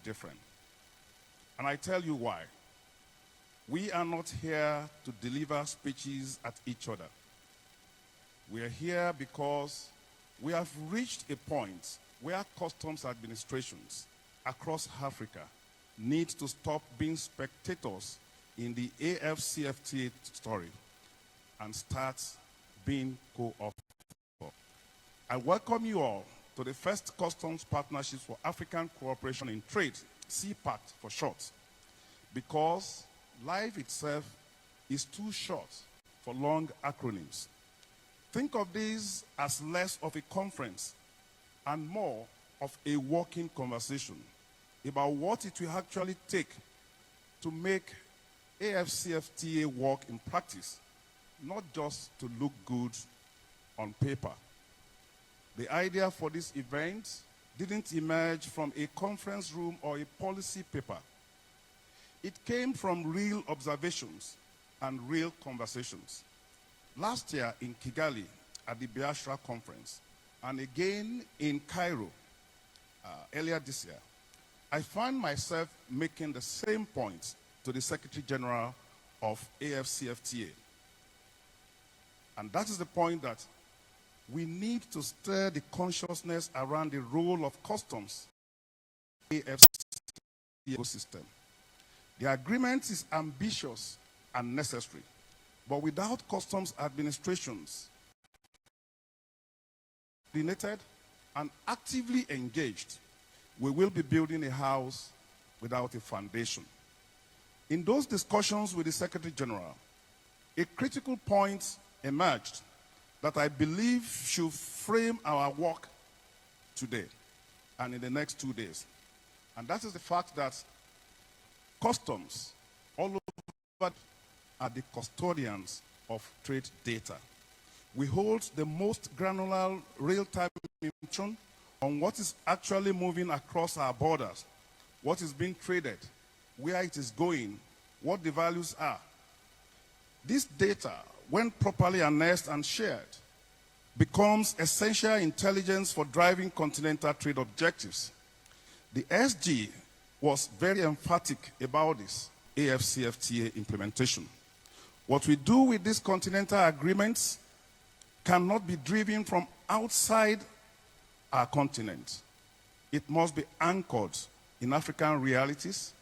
different. And I tell you why. We are not here to deliver speeches at each other. We are here because we have reached a point where customs administrations across Africa need to stop being spectators in the AFCFTA story and start being co-authors. I welcome you all to the first Customs Partnerships for African Cooperation in Trade, PACT for short, because life itself is too short for long acronyms. Think of this as less of a conference and more of a working conversation about what it will actually take to make AFCFTA work in practice, not just to look good on paper. The idea for this event didn't emerge from a conference room or a policy paper. It came from real observations and real conversations. Last year in Kigali at the Biafra conference, and again in Cairo earlier this year, I found myself making the same points to the Secretary General of AFCFTA. And that is the point that we need to stir the consciousness around the role of customs in the AFCFTA ecosystem. The agreement is ambitious and necessary, but without customs administrations coordinated and actively engaged, we will be building a house without a foundation. In those discussions with the Secretary General, a critical point emerged that I believe should frame our work today and in the next 2 days. And that is the fact that customs all over are the custodians of trade data. We hold the most granular real-time information on what is actually moving across our borders, what is being traded, where it is going, what the values are. This data, when properly harnessed and shared, becomes essential intelligence for driving continental trade objectives. The SG was very emphatic about this AFCFTA implementation. What we do with these continental agreements cannot be driven from outside our continent. It must be anchored in African realities,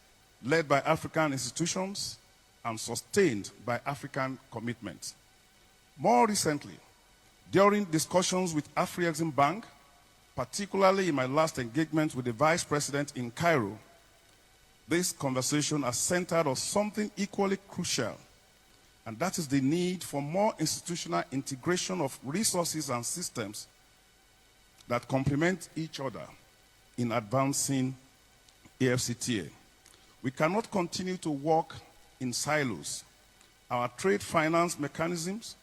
led by African institutions, and sustained by African commitments. More recently, during discussions with Afreximbank, particularly in my last engagement with the Vice President in Cairo, this conversation has centered on something equally crucial, and that is the need for more institutional integration of resources and systems that complement each other in advancing AFCFTA. We cannot continue to work in silos. Our trade finance mechanisms,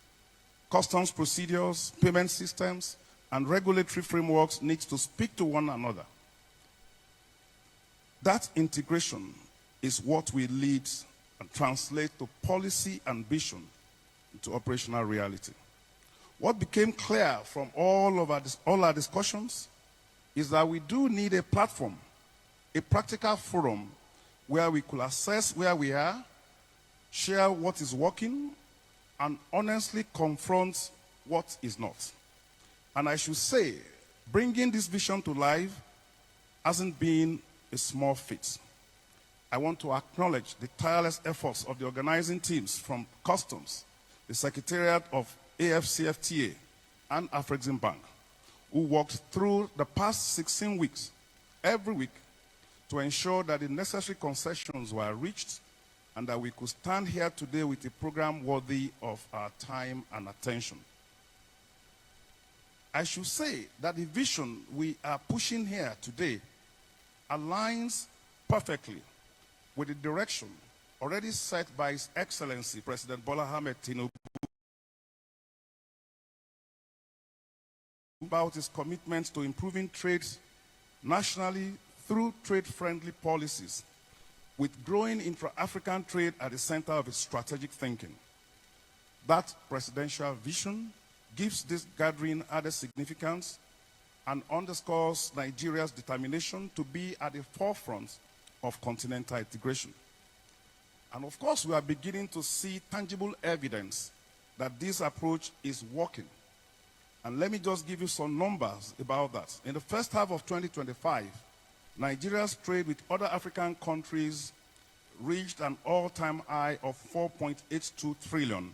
customs procedures, payment systems, and regulatory frameworks need to speak to one another. That integration is what we lead and translate to policy ambition into operational reality. What became clear from all our discussions is that we do need a platform, a practical forum where we could assess where we are, share what is working, and honestly confront what is not. And I should say, bringing this vision to life hasn't been a small feat. I want to acknowledge the tireless efforts of the organizing teams from Customs, the Secretariat of AFCFTA, and Afreximbank, who worked through the past 16 weeks, every week, to ensure that the necessary concessions were reached and that we could stand here today with a program worthy of our time and attention. I should say that the vision we are pushing here today aligns perfectly with the direction already set by His Excellency President Bola Ahmed Tinubu about his commitment to improving trade nationally through trade-friendly policies, with growing intra-African trade at the center of his strategic thinking. That presidential vision gives this gathering added significance and underscores Nigeria's determination to be at the forefront of continental integration. And of course, we are beginning to see tangible evidence that this approach is working. And let me just give you some numbers about that. In the first half of 2025, Nigeria's trade with other African countries reached an all-time high of 4.82 trillion,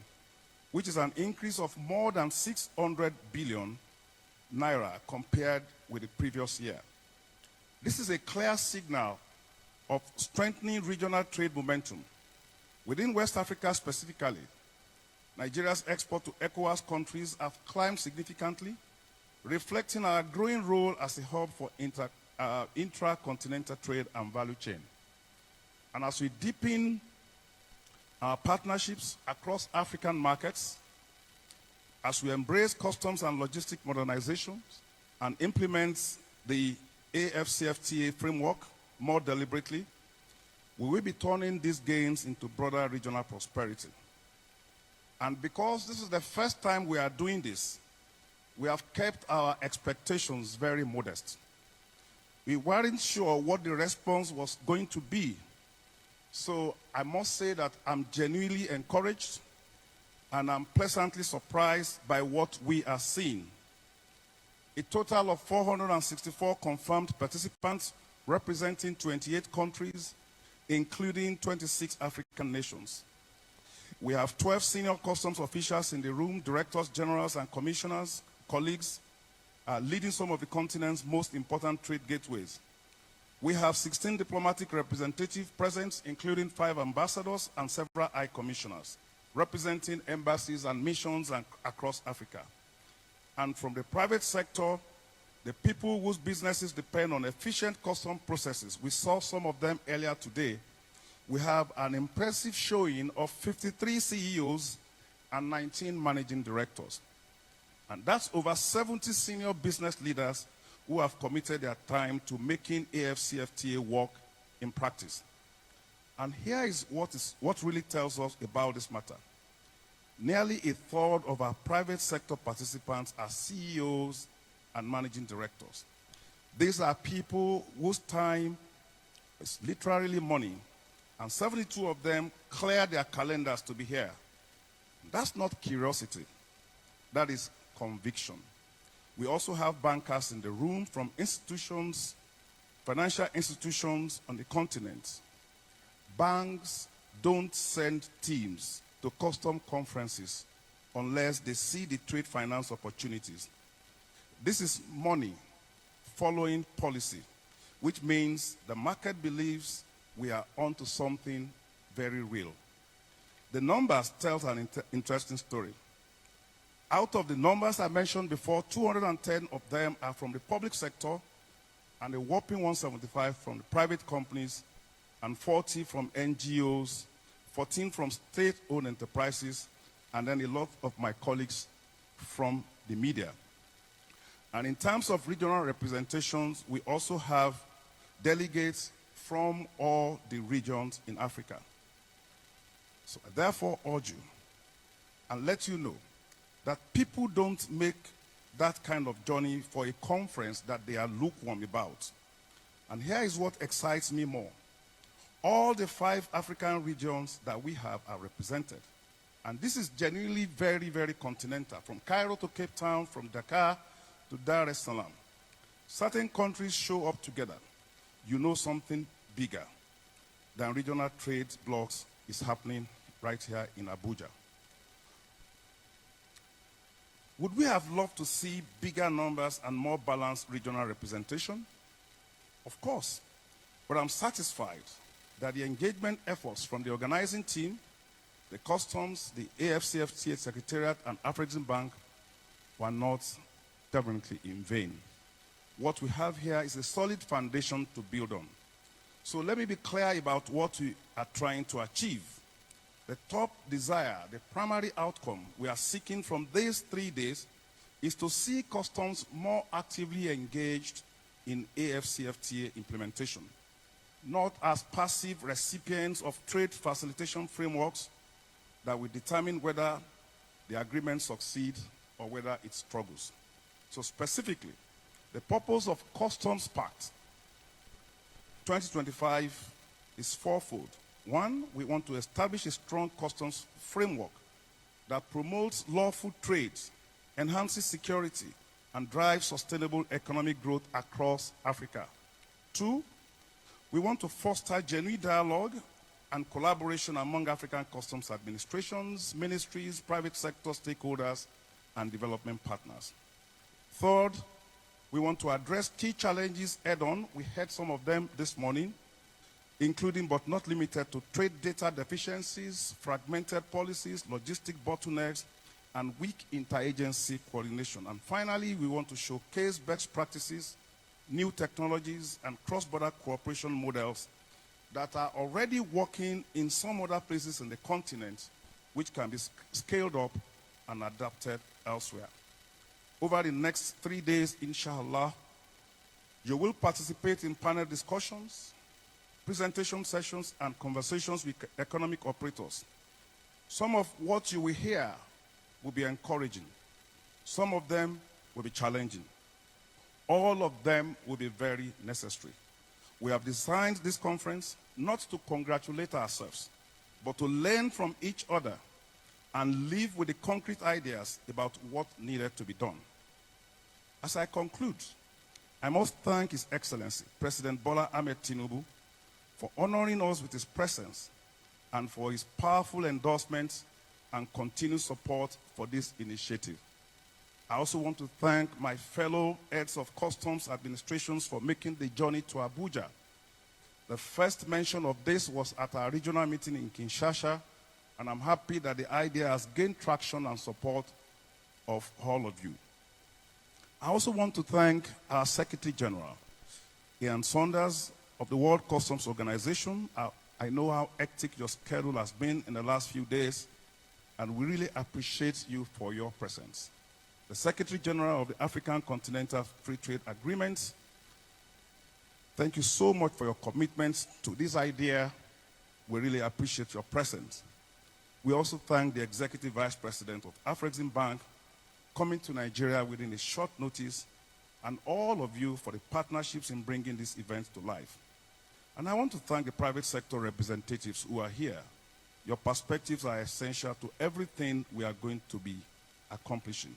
which is an increase of more than 600 billion naira compared with the previous year. This is a clear signal of strengthening regional trade momentum. Within West Africa specifically, Nigeria's export to ECOWAS countries have climbed significantly, reflecting our growing role as a hub for intra-continental trade and value chain. And as we deepen our partnerships across African markets, as we embrace customs and logistic modernizations and implement the AFCFTA framework more deliberately, we will be turning these gains into broader regional prosperity. And because this is the first time we are doing this, we have kept our expectations very modest. We weren't sure what the response was going to be. So I must say that I'm genuinely encouraged and I'm pleasantly surprised by what we are seeing. A total of 464 confirmed participants representing 28 countries, including 26 African nations. We have 12 senior customs officials in the room, directors, generals, and commissioners, colleagues, leading some of the continent's most important trade gateways. We have 16 diplomatic representatives present, including 5 ambassadors and several high commissioners, representing embassies and missions across Africa. And from the private sector, the people whose businesses depend on efficient custom processes, we saw some of them earlier today. We have an impressive showing of 53 CEOs and 19 managing directors. And that's over 70 senior business leaders who have committed their time to making AFCFTA work in practice. And here is what really tells us about this matter. Nearly a third of our private sector participants are CEOs and managing directors. These are people whose time is literally money, and 72 of them clear their calendars to be here. That's not curiosity. That is conviction. We also have bankers in the room from institutions, financial institutions on the continent. Banks don't send teams to custom conferences unless they see the trade finance opportunities. This is money following policy, which means the market believes we are onto something very real. The numbers tell an interesting story. Out of the numbers I mentioned before, 210 of them are from the public sector, and a whopping 175 from the private companies, and 40 from NGOs, 14 from state-owned enterprises, and then a lot of my colleagues from the media. And in terms of regional representations, we also have delegates from all the regions in Africa. So I therefore urge you and let you know that people don't make that kind of journey for a conference that they are lukewarm about. And here is what excites me more. All the 5 African regions that we have are represented. And this is genuinely very, very continental, from Cairo to Cape Town, from Dakar to Dar es Salaam. Certain countries show up together. You know something bigger than regional trade blocks is happening right here in Abuja. Would we have loved to see bigger numbers and more balanced regional representation? Of course, but I'm satisfied that the engagement efforts from the organizing team, the customs, the AFCFTA Secretariat, and Afrexim Bank were not definitely in vain. What we have here is a solid foundation to build on. So let me be clear about what we are trying to achieve. The top desire, the primary outcome we are seeking from these 3 days is to see customs more actively engaged in AFCFTA implementation, not as passive recipients of trade facilitation frameworks that will determine whether the agreement succeeds or whether it struggles. So specifically, the purpose of Customs PACT 2025 is fourfold. One, we want to establish a strong customs framework that promotes lawful trade, enhances security, and drives sustainable economic growth across Africa. Two, we want to foster genuine dialogue and collaboration among African customs administrations, ministries, private sector stakeholders, and development partners. Third, we want to address key challenges head-on. We heard some of them this morning, including but not limited to trade data deficiencies, fragmented policies, logistic bottlenecks, and weak interagency coordination. And finally, we want to showcase best practices, new technologies, and cross-border cooperation models that are already working in some other places in the continent, which can be scaled up and adapted elsewhere. Over the next 3 days, inshallah, you will participate in panel discussions, presentation sessions, and conversations with economic operators. Some of what you will hear will be encouraging. Some of them will be challenging. All of them will be very necessary. We have designed this conference not to congratulate ourselves, but to learn from each other and live with the concrete ideas about what needed to be done. As I conclude, I must thank His Excellency, President Bola Ahmed Tinubu, for honoring us with his presence and for his powerful endorsement and continued support for this initiative. I also want to thank my fellow heads of customs administrations for making the journey to Abuja. The first mention of this was at our regional meeting in Kinshasa, and I'm happy that the idea has gained traction and support of all of you. I also want to thank our Secretary General, Ian Saunders, of the World Customs Organization. I know how hectic your schedule has been in the last few days, and we really appreciate you for your presence. The Secretary General of the African Continental Free Trade Agreement, thank you so much for your commitment to this idea. We really appreciate your presence. We also thank the Executive Vice President of Afrexim Bank coming to Nigeria within a short notice, and all of you for the partnerships in bringing this event to life. And I want to thank the private sector representatives who are here. Your perspectives are essential to everything we are going to be accomplishing.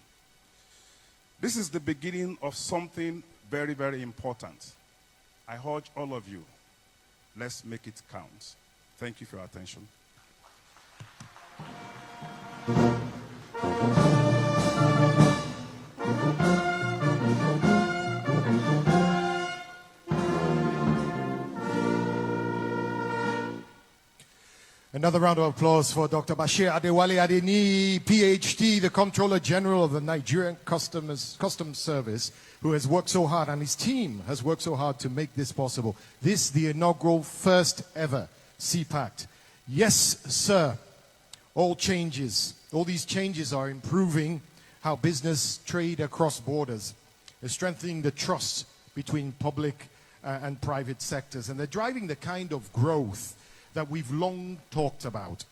This is the beginning of something very, very important. I urge all of you, let's make it count. Thank you for your attention. Another round of applause for Dr. Bashir Adewale Adeniyi, PhD, the Comptroller General of the Nigerian Customs Service, who has worked so hard, and his team has worked so hard to make this possible. This, the inaugural first ever CPACT. Yes, sir, all these changes are improving how business trade across borders. They're strengthening the trust between public and private sectors, and they're driving the kind of growth that we've long talked about.